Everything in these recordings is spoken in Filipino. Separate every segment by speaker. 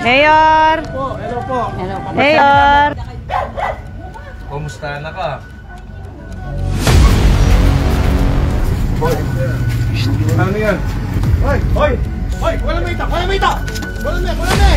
Speaker 1: Mayor!
Speaker 2: Hello po.
Speaker 1: Mayor!
Speaker 3: Kumusta na ka?
Speaker 2: Ano yan? Hoy! Hoy! Hoy! Wala may ita! Wala may ita! Wala may!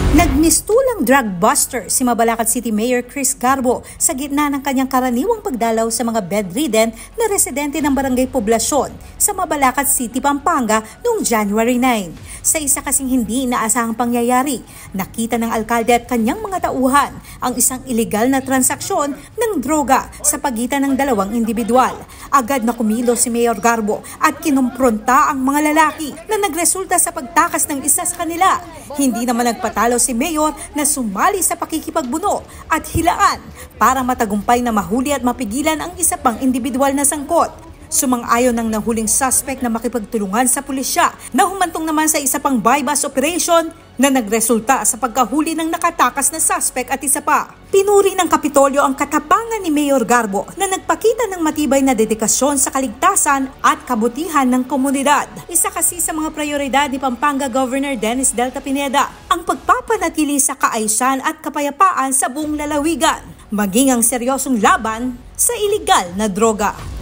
Speaker 4: Nagmistulang drug buster si Mabalacat City Mayor Chris Garbo sa gitna ng kanyang karaniwang pagdalaw sa mga bedridden na residente ng barangay Poblasyon sa Mabalacat City, Pampanga noong January 9. Sa isa kasing hindi inaasahang pangyayari, nakita ng alkalde at kanyang mga tauhan ang isang illegal na transaksyon ng droga sa pagitan ng dalawang individual. Agad na kumilos si Mayor Garbo at kinumpronta ang mga lalaki na nagresulta sa pagtakas ng isa sa kanila. Hindi naman nagpatalo si Mayor na sumali sa pakikipagbuno at hilaan para matagumpay na mahuli at mapigilan ang isa pang individual na sangkot. Sumang-ayon ng nahuling suspect na makipagtulungan sa pulisya na humantong naman sa isa pang bypass operation na nagresulta sa pagkahuli ng nakatakas na suspect at isa pa. Pinuri ng Kapitolyo ang katapangan ni Mayor Garbo na nagpakita ng matibay na dedikasyon sa kaligtasan at kabutihan ng komunidad. Isa kasi sa mga prioridad ni Pampanga Governor Dennis Delta Pineda ang pagpapanatili sa kaayusan at kapayapaan sa buong lalawigan, maging ang seryosong laban sa iligal na droga.